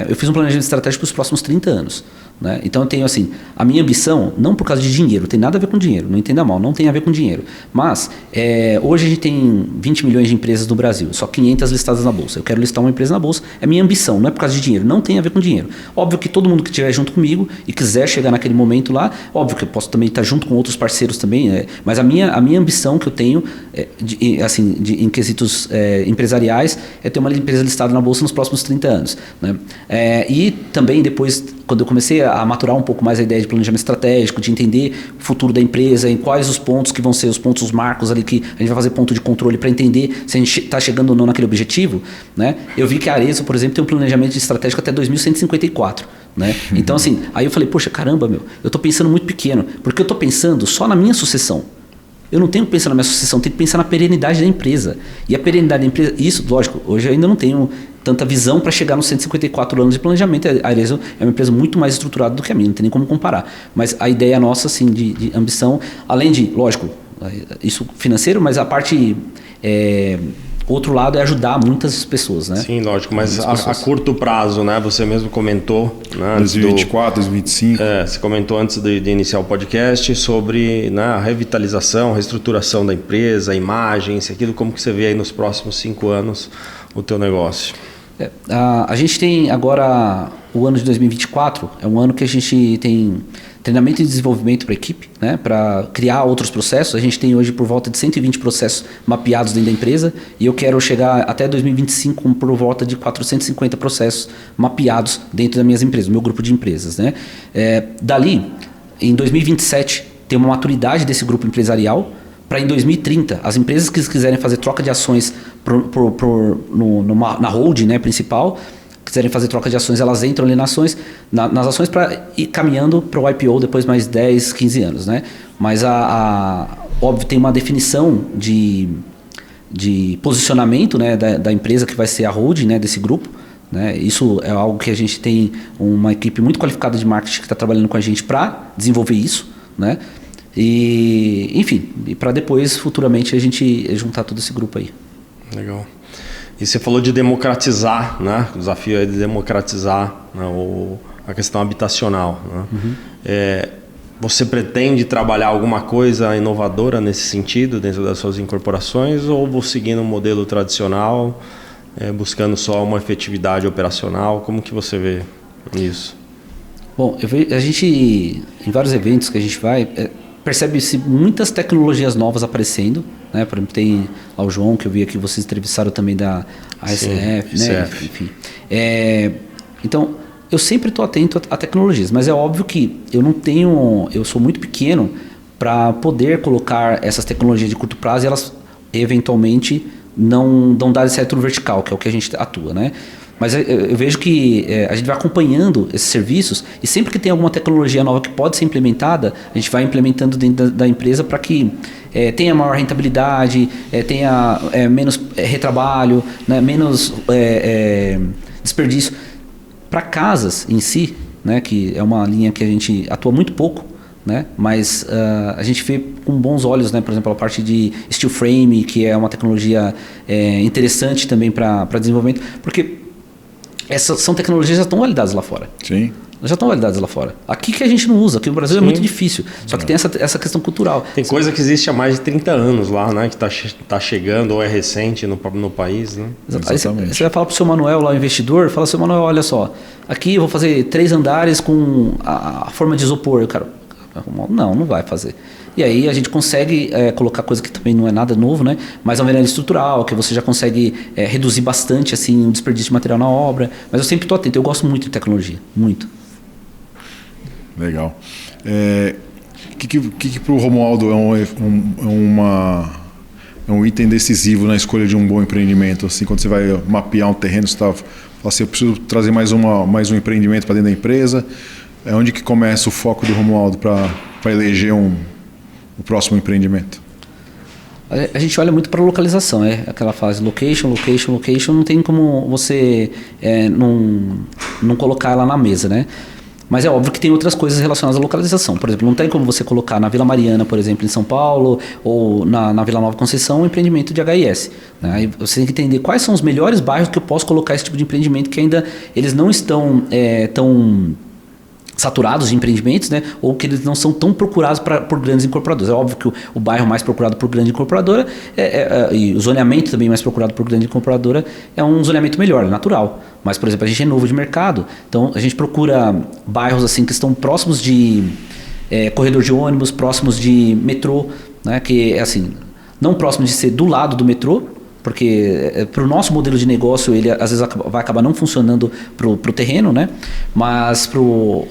eu fiz um planejamento estratégico para os próximos 30 anos. Né? Então eu tenho assim, a minha ambição, não por causa de dinheiro, tem nada a ver com dinheiro, não entenda mal, não tem a ver com dinheiro. Mas hoje a gente tem 20 milhões de empresas no Brasil, só 500 listadas na Bolsa. Eu quero listar uma empresa na Bolsa, é minha ambição, não é por causa de dinheiro, não tem a ver com dinheiro. Óbvio que todo mundo que estiver junto comigo e quiser chegar naquele momento lá, óbvio que eu posso também estar junto com outros parceiros também, mas a minha ambição que eu tenho em quesitos empresariais é ter uma empresa listada na Bolsa nos próximos 30 anos. Né? E também depois, quando eu comecei a maturar um pouco mais a ideia de planejamento estratégico, de entender o futuro da empresa, em quais os pontos que vão ser os pontos marcos ali que a gente vai fazer ponto de controle para entender se a gente está chegando ou não naquele objetivo, né? Eu vi que a Arezzo, por exemplo, tem um planejamento estratégico até 2154. Né? Então assim, aí eu falei, poxa, caramba, eu estou pensando muito pequeno, porque eu estou pensando só na minha sucessão. Eu não tenho que pensar na minha sucessão, tenho que pensar na perenidade da empresa. E a perenidade da empresa, isso, lógico, hoje eu ainda não tenho tanta visão para chegar nos 154 anos de planejamento. A Arezzo é uma empresa muito mais estruturada do que a minha, não tem nem como comparar. Mas a ideia nossa, assim, de ambição, além de, lógico, isso financeiro, mas a parte... outro lado é ajudar muitas pessoas, né? Sim, lógico, mas a curto prazo, né? Você mesmo comentou... Né, 2024, 2025... você comentou antes de iniciar o podcast sobre, né, a revitalização, a reestruturação da empresa, a imagem, isso, aquilo, como que você vê aí nos próximos 5 anos o teu negócio? A gente tem agora o ano de 2024, é um ano que a gente tem treinamento e desenvolvimento para a equipe, né, para criar outros processos. A gente tem hoje por volta de 120 processos mapeados dentro da empresa e eu quero chegar até 2025 com por volta de 450 processos mapeados dentro das minhas empresas, do meu grupo de empresas. Né. Dali, em 2027, tem uma maturidade desse grupo empresarial para em 2030, as empresas que quiserem fazer troca de ações na holding, né, principal, quiserem fazer troca de ações, elas entram ali nas ações para ir caminhando para o IPO depois mais 10, 15 anos. Né? Mas, óbvio, tem uma definição de posicionamento, né, da empresa que vai ser a holding, né, desse grupo. Né? Isso é algo que a gente tem uma equipe muito qualificada de marketing que está trabalhando com a gente para desenvolver isso. Né? E, enfim, para depois, futuramente, a gente juntar todo esse grupo aí. Legal. E você falou de democratizar, né? O desafio é de democratizar, né, a questão habitacional. Né? Uhum. Você pretende trabalhar alguma coisa inovadora nesse sentido dentro das suas incorporações ou vou seguindo um modelo tradicional, buscando só uma efetividade operacional? Como que você vê isso? Bom, a gente, em vários eventos que a gente vai, percebe-se muitas tecnologias novas aparecendo, né? Por exemplo, tem lá o João, que eu vi aqui, vocês entrevistaram também da ASF, né? Enfim. Então, eu sempre estou atento a tecnologias, mas é óbvio que eu sou muito pequeno para poder colocar essas tecnologias de curto prazo e elas, eventualmente, não dar certo no vertical, que é o que a gente atua, né? Mas eu vejo que a gente vai acompanhando esses serviços e sempre que tem alguma tecnologia nova que pode ser implementada, a gente vai implementando dentro da empresa para que tenha maior rentabilidade, tenha menos retrabalho, né, menos desperdício. Para casas em si, né, que é uma linha que a gente atua muito pouco, né, mas a gente vê com bons olhos, né, por exemplo, a parte de steel frame, que é uma tecnologia interessante também para desenvolvimento, porque essas são tecnologias que já estão validadas lá fora. Sim. Já estão validadas lá fora. Aqui que a gente não usa, aqui no Brasil é muito difícil. Só que tem essa questão cultural. Tem coisa que existe há mais de 30 anos lá, né? Que está chegando ou é recente no país, né? Exatamente. Aí você vai falar para o seu Manuel, lá o investidor, fala, seu Manuel, olha só, aqui eu vou fazer 3 andares com a forma de isopor. Cara, não vai fazer. E aí a gente consegue colocar coisa que também não é nada novo, né? Mas é uma vereda estrutural, que você já consegue reduzir bastante assim, o desperdício de material na obra. Mas eu sempre estou atento, eu gosto muito de tecnologia, muito. Legal. Que para o Romualdo é um item decisivo na escolha de um bom empreendimento? Assim, quando você vai mapear um terreno, você fala assim, eu preciso trazer mais um empreendimento para dentro da empresa. É onde que começa o foco do Romualdo para eleger o próximo empreendimento? A gente olha muito para a localização, aquela fase location, não tem como você não colocar ela na mesa, né? Mas é óbvio que tem outras coisas relacionadas à localização. Por exemplo, não tem como você colocar na Vila Mariana, por exemplo, em São Paulo, ou na Vila Nova Conceição, um empreendimento de HIS. Né? Aí você tem que entender quais são os melhores bairros que eu posso colocar esse tipo de empreendimento, que ainda eles não estão tão saturados de empreendimentos, né? Ou que eles não são tão procurados por grandes incorporadoras. É óbvio que o bairro mais procurado por grande incorporadora e o zoneamento também mais procurado por grande incorporadora é um zoneamento melhor, é natural. Mas, por exemplo, a gente é novo de mercado, então a gente procura bairros assim que estão próximos de corredor de ônibus, próximos de metrô, né? Que é assim, não próximo de ser do lado do metrô, porque para o nosso modelo de negócio ele às vezes vai acabar não funcionando para o terreno, né? Mas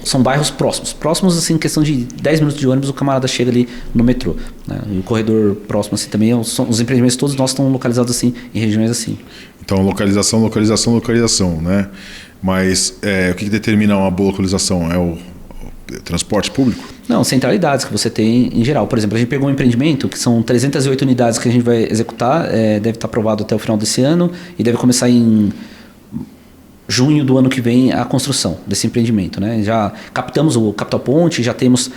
são bairros próximos assim, em questão de 10 minutos de ônibus o camarada chega ali no metrô, né? E o corredor próximo assim também, os empreendimentos todos nossos estão localizados assim em regiões assim. Então localização, né? Mas o que determina uma boa localização? É o transporte público? Não, centralidades que você tem em geral. Por exemplo, a gente pegou um empreendimento que são 308 unidades que a gente vai executar, deve estar aprovado até o final desse ano e deve começar em junho do ano que vem a construção desse empreendimento. Né? Já captamos o Capital Ponte, já temos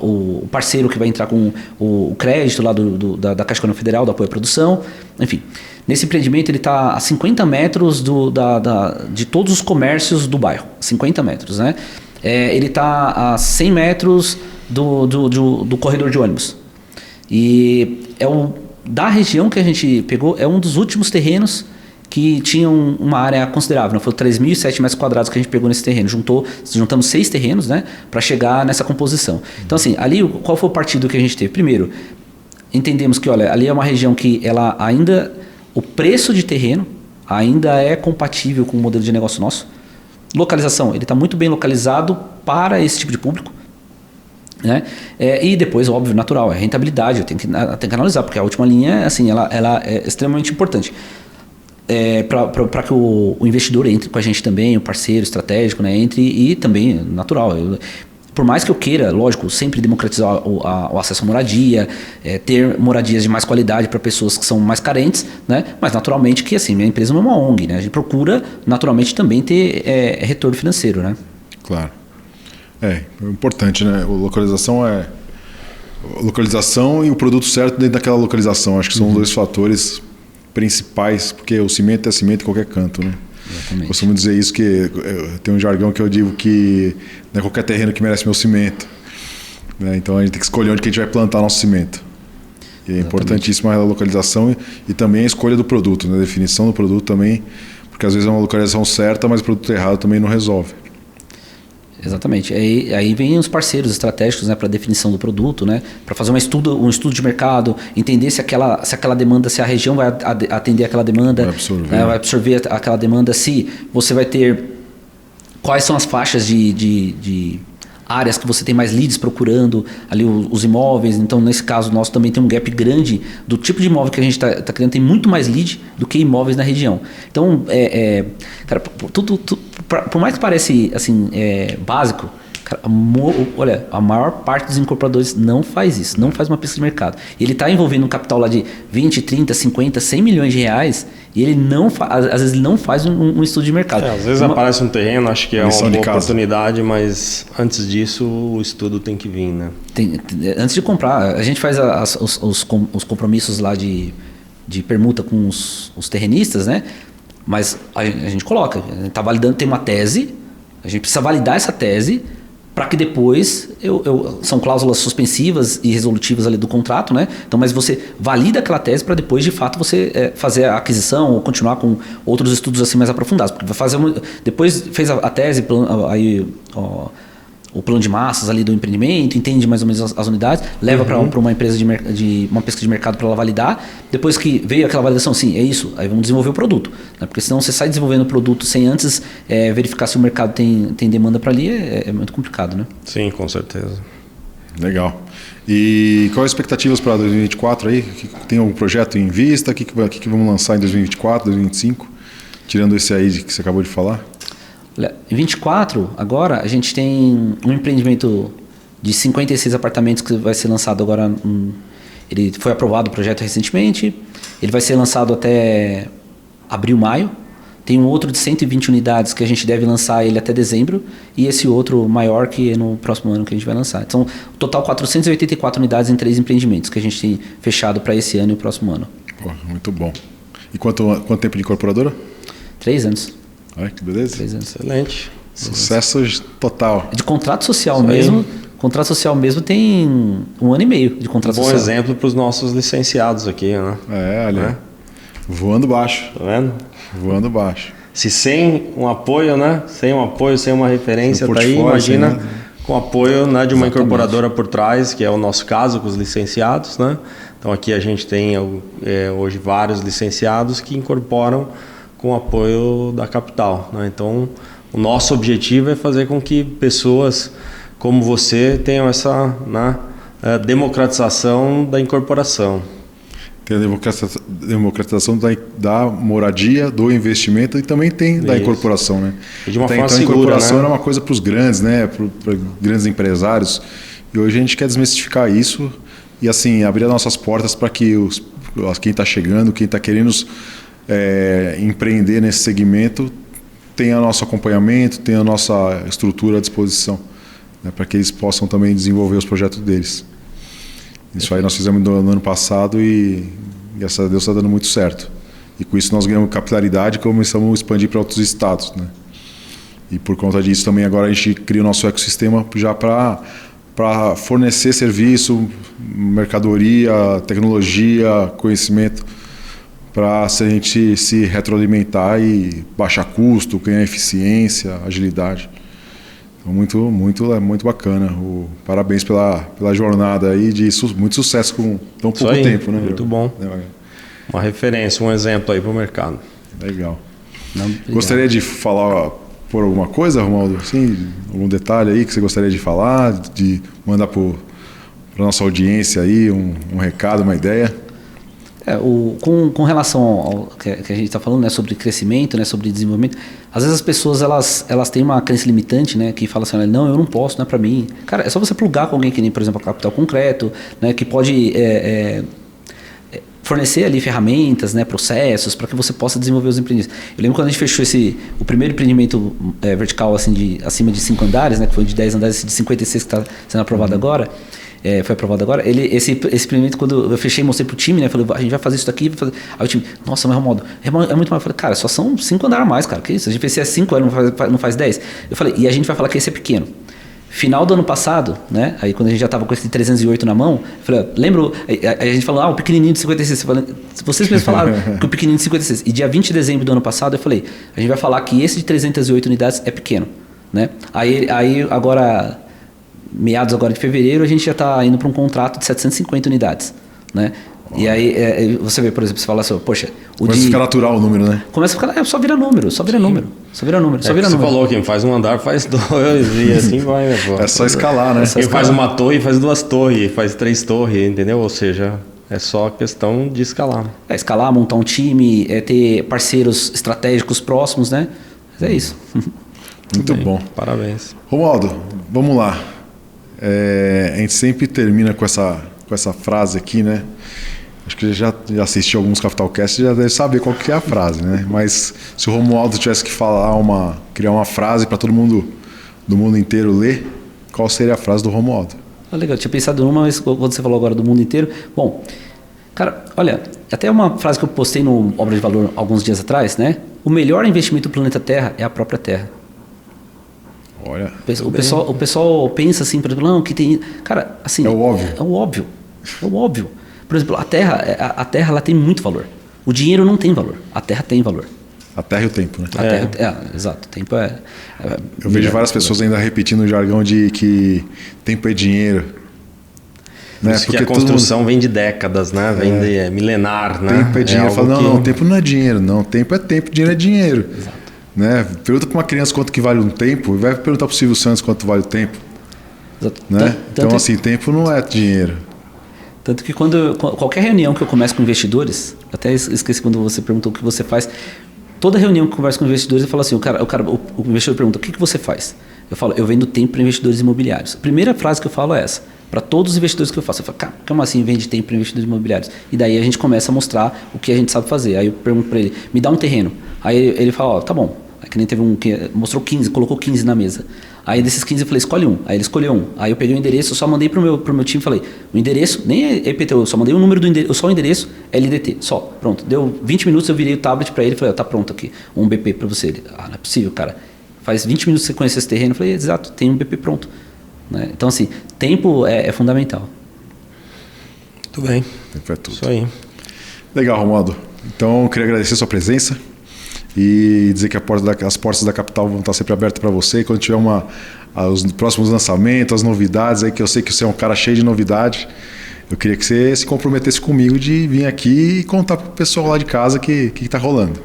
o parceiro que vai entrar com o crédito lá da Caixa Econômica Federal, do apoio à produção, enfim. Nesse empreendimento ele está a 50 metros de todos os comércios do bairro, 50 metros, né? Ele está a 100 metros do corredor de ônibus. E da região que a gente pegou, é um dos últimos terrenos que tinham uma área considerável, né? Foi 3.007 metros quadrados que a gente pegou nesse terreno. Juntamos 6 terrenos, né, para chegar nessa composição. Então, assim, ali qual foi o partido que a gente teve? Primeiro, entendemos que, olha, ali é uma região que ela ainda, o preço de terreno ainda é compatível com o modelo de negócio nosso. Localização, ele está muito bem localizado para esse tipo de público. Né? E depois, óbvio, natural, é rentabilidade, eu tenho que analisar, porque a última linha, assim, ela é extremamente importante. Para que o investidor entre com a gente também, o parceiro estratégico, né, entre, e também natural. Por mais que eu queira, lógico, sempre democratizar o acesso à moradia, ter moradias de mais qualidade para pessoas que são mais carentes, né? Mas naturalmente que assim, minha empresa não é uma ONG, né? A gente procura naturalmente também ter retorno financeiro, né? Claro. É importante, né? Localização e o produto certo dentro daquela localização. Acho que são os 2 fatores principais, porque o cimento é cimento em qualquer canto, né? Exatamente. Costumo dizer isso, que tem um jargão que eu digo que não é qualquer terreno que merece meu cimento, né? Então a gente tem que escolher onde que a gente vai plantar nosso cimento. E é importantíssima a localização e também a escolha do produto, né? A definição do produto também, porque às vezes é uma localização certa, mas o produto errado também não resolve. Exatamente. Aí vem os parceiros estratégicos, né, para definição do produto, né, para fazer um estudo de mercado, entender se aquela demanda, se a região vai atender aquela demanda, vai absorver aquela demanda, se você vai ter quais são as faixas de áreas que você tem mais leads procurando ali os imóveis. Então, nesse caso nosso também tem um gap grande do tipo de imóvel que a gente está criando, tem muito mais lead do que imóveis na região. Então, cara, por mais que pareça assim, básico, cara, olha, a maior parte dos incorporadores não faz isso, não faz uma pesquisa de mercado. Ele está envolvendo um capital lá de 20, 30, 50, 100 milhões de reais e ele às vezes ele não faz um estudo de mercado. Às vezes aparece um terreno, acho que é uma boa oportunidade, mas antes disso o estudo tem que vir, né? Antes de comprar, a gente faz os compromissos lá de permuta com os terrenistas, né? Mas a gente coloca, a gente está validando, tem uma tese, a gente precisa validar essa tese para que depois, são cláusulas suspensivas e resolutivas ali do contrato, né? Então, mas você valida aquela tese para depois, de fato, você fazer a aquisição ou continuar com outros estudos assim mais aprofundados. Porque vai fazer depois fez a tese, aí o plano de massas ali do empreendimento, entende mais ou menos as unidades, leva para uma empresa de uma pesquisa de mercado para ela validar. Depois que veio aquela validação, sim, é isso, aí vamos desenvolver o produto, né? Porque senão você sai desenvolvendo o produto sem antes verificar se o mercado tem demanda para ali, é muito complicado, né? Sim, com certeza. Legal. E quais as expectativas para 2024 aí? Tem algum projeto em vista? O que vamos lançar em 2024, 2025? Tirando esse aí que você acabou de falar. Em 24, agora, a gente tem um empreendimento de 56 apartamentos que vai ser lançado agora. Ele foi aprovado o projeto recentemente. Ele vai ser lançado até abril, maio. Tem um outro de 120 unidades que a gente deve lançar ele até dezembro. E esse outro maior que é no próximo ano que a gente vai lançar. Então, total 484 unidades em 3 empreendimentos que a gente tem fechado para esse ano e o próximo ano. Pô, muito bom. E quanto tempo de incorporadora? 3 anos. Ai, que beleza. 3 anos. Excelente. Sucesso total. De contrato social mesmo. Contrato social mesmo tem 1 ano e meio de contrato social. Bom exemplo para os nossos licenciados aqui, né? Olha. Voando baixo. Tá vendo? Voando baixo. Se sem um apoio, né? Sem um apoio, sem uma referência, tá aí, imagina, né? Com apoio, né, de uma incorporadora por trás, que é o nosso caso com os licenciados, né? Então aqui a gente tem hoje vários licenciados que incorporam com o apoio da capital, né? Então, o nosso objetivo é fazer com que pessoas como você tenham essa, né, democratização da incorporação. Tem a democratização da moradia, do investimento e também tem da incorporação, né? E de uma forma segura, a incorporação, né? Era uma coisa para os grandes, né? Para grandes empresários. E hoje a gente quer desmistificar isso e assim abrir as nossas portas para que quem está chegando, quem está querendo empreender nesse segmento tenha nosso acompanhamento, tenha a nossa estrutura à disposição, né, para que eles possam também desenvolver os projetos deles. Isso aí nós fizemos no ano passado e graças a Deus está dando muito certo. E com isso nós ganhamos capilaridade e começamos a expandir para outros estados, né? E por conta disso também agora a gente cria o nosso ecossistema já para fornecer serviço, mercadoria, tecnologia, conhecimento para a gente se retroalimentar e baixar custo, ganhar eficiência, agilidade. Então, muito bacana. Parabéns pela jornada aí de muito sucesso com tão pouco tempo, né? Muito bom. Uma referência, um exemplo aí para o mercado. Legal. Gostaria de falar por alguma coisa, Romualdo? Assim, algum detalhe aí que você gostaria de falar, de mandar para a nossa audiência aí um recado, uma ideia? Com relação ao que a gente está falando, né, sobre crescimento, né, sobre desenvolvimento, às vezes as pessoas elas têm uma crença limitante, né, que fala assim, não, eu não posso, não é para mim. Cara, é só você plugar com alguém que nem, por exemplo, a Capital Concreto, né, que pode fornecer ali ferramentas, né, processos, para que você possa desenvolver os empreendimentos. Eu lembro quando a gente fechou o primeiro empreendimento vertical assim, acima de 5 andares, né, que foi de 10 andares, esse de 56 que está sendo aprovado agora. Foi aprovado agora. Esse experimento, quando eu fechei e mostrei pro time, né? Falei, a gente vai fazer isso daqui. Aí o time, nossa, mas Romualdo, é muito mais. Eu falei, cara, só são 5 andares a mais, cara. Que isso? A gente fez 5 anos, não faz 10. Eu falei, e a gente vai falar que esse é pequeno. Final do ano passado, né? Aí quando a gente já tava com esse 308 na mão, eu falei, lembro, a gente falou, o pequenininho de 56. Falei, vocês mesmos falaram que o pequenininho de 56. E dia 20 de dezembro do ano passado, eu falei, a gente vai falar que esse de 308 unidades é pequeno, né? Aí agora, meados agora de fevereiro, a gente já está indo para um contrato de 750 unidades, né? E aí você vê, por exemplo, você fala assim, poxa... Começa a ficar natural o número, né? Começa a ficar... só vira número. Você falou, quem faz um andar faz 2 e assim vai, né? Pô? É só escalar, né? Quem faz uma torre faz 2 torres, faz 3 torres, entendeu? Ou seja, é só questão de escalar. Escalar, montar um time, ter parceiros estratégicos próximos, né? Mas é isso. Muito bom. Parabéns. Romualdo, vamos lá. A gente sempre termina com essa frase aqui, né? Acho que já assistiu alguns Capitalcast e já deve saber qual que é a frase, né? Mas se o Romualdo tivesse que criar uma frase para todo mundo do mundo inteiro ler, qual seria a frase do Romualdo? Legal, eu tinha pensado numa, mas quando você falou agora do mundo inteiro... Bom, cara, olha, até uma frase que eu postei no Obra de Valor alguns dias atrás, né? O melhor investimento do planeta Terra é a própria Terra. Olha, o pessoal pensa assim, por exemplo, não, que tem... Cara, assim... É o óbvio. Por exemplo, a Terra ela tem muito valor. O dinheiro não tem valor. A Terra tem valor. A Terra e o tempo, né? Exato. O tempo eu vejo várias pessoas ainda repetindo o jargão de que tempo é dinheiro. Né? Porque a construção vem de décadas, né? Vem de milenar, né? Tempo é dinheiro. Fala, não, tempo não é dinheiro, não. Tempo é tempo, dinheiro é dinheiro. Exato. Né? Pergunta para uma criança quanto que vale um tempo e vai perguntar para o Silvio Santos quanto vale o tempo. Né? Então, assim, tempo não é dinheiro. Tanto que qualquer reunião que eu começo com investidores, até esqueci quando você perguntou o que você faz, toda reunião que eu converso com investidores, eu falo assim, o investidor pergunta, o que você faz? Eu falo, eu vendo tempo para investidores imobiliários. A primeira frase que eu falo é essa. Para todos os investidores que eu faço, eu falo, cara, como assim vende tempo para investidores imobiliários? E daí a gente começa a mostrar o que a gente sabe fazer. Aí eu pergunto para ele, me dá um terreno. Aí ele fala, tá bom. Aí que nem teve um que mostrou 15, colocou 15 na mesa. Aí desses 15 eu falei, escolhe um. Aí ele escolheu um. Aí eu peguei o endereço, eu só mandei pro meu time e falei, o endereço, nem é EPTU, eu só mandei o número do endereço, só o endereço, LDT, só. Pronto. Deu 20 minutos, eu virei o tablet para ele e falei, tá pronto aqui, um BP para você. Ele, não é possível, cara. Faz 20 minutos que você conhece esse terreno. Eu falei, exato, tem um BP pronto. Né? Então, assim, tempo é fundamental. Muito bem. Tempo é tudo. Isso aí. Legal, Romualdo. Então, eu queria agradecer a sua presença e dizer que as portas da Capital vão estar sempre abertas para você. Quando tiver os próximos lançamentos, as novidades, aí que eu sei que você é um cara cheio de novidade, eu queria que você se comprometesse comigo de vir aqui e contar para o pessoal lá de casa o que está rolando.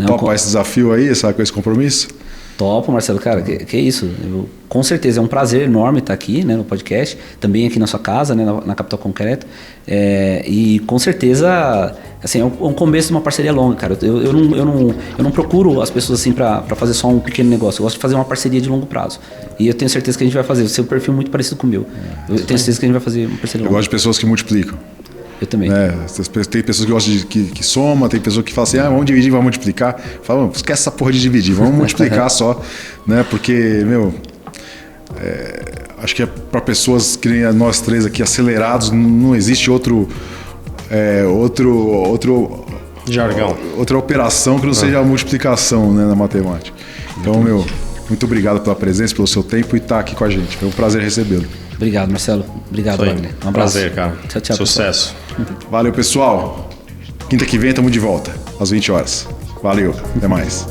Topa esse desafio aí, sabe, com esse compromisso? Topo, Marcelo, cara, que isso. Com certeza, é um prazer enorme estar aqui, né, no podcast, também aqui na sua casa, né, na Capital Concreto. E com certeza, assim, é um começo de uma parceria longa, cara. Eu não procuro as pessoas assim para fazer só um pequeno negócio. Eu gosto de fazer uma parceria de longo prazo. E eu tenho certeza que a gente vai fazer. O seu perfil é muito parecido com o meu. Eu tenho certeza que a gente vai fazer uma parceria longa. Eu gosto de pessoas que multiplicam. Eu também. Tem pessoas que gostam que soma, tem pessoas que falam assim, vamos dividir, vamos multiplicar. Fala, esquece essa porra de dividir, vamos multiplicar só, né? Porque, acho que é para pessoas que nem nós três aqui, acelerados, não existe outro jargão. Outra operação que não seja a multiplicação, né, na matemática. Então, muito obrigado pela presença, pelo seu tempo e estar aqui com a gente. Foi um prazer recebê-lo. Obrigado, Marcelo. Obrigado, Wagner. Um abraço. Prazer, cara. Tchau, Sucesso. Valeu, pessoal. Quinta que vem estamos de volta, às 20 horas. Valeu, até mais.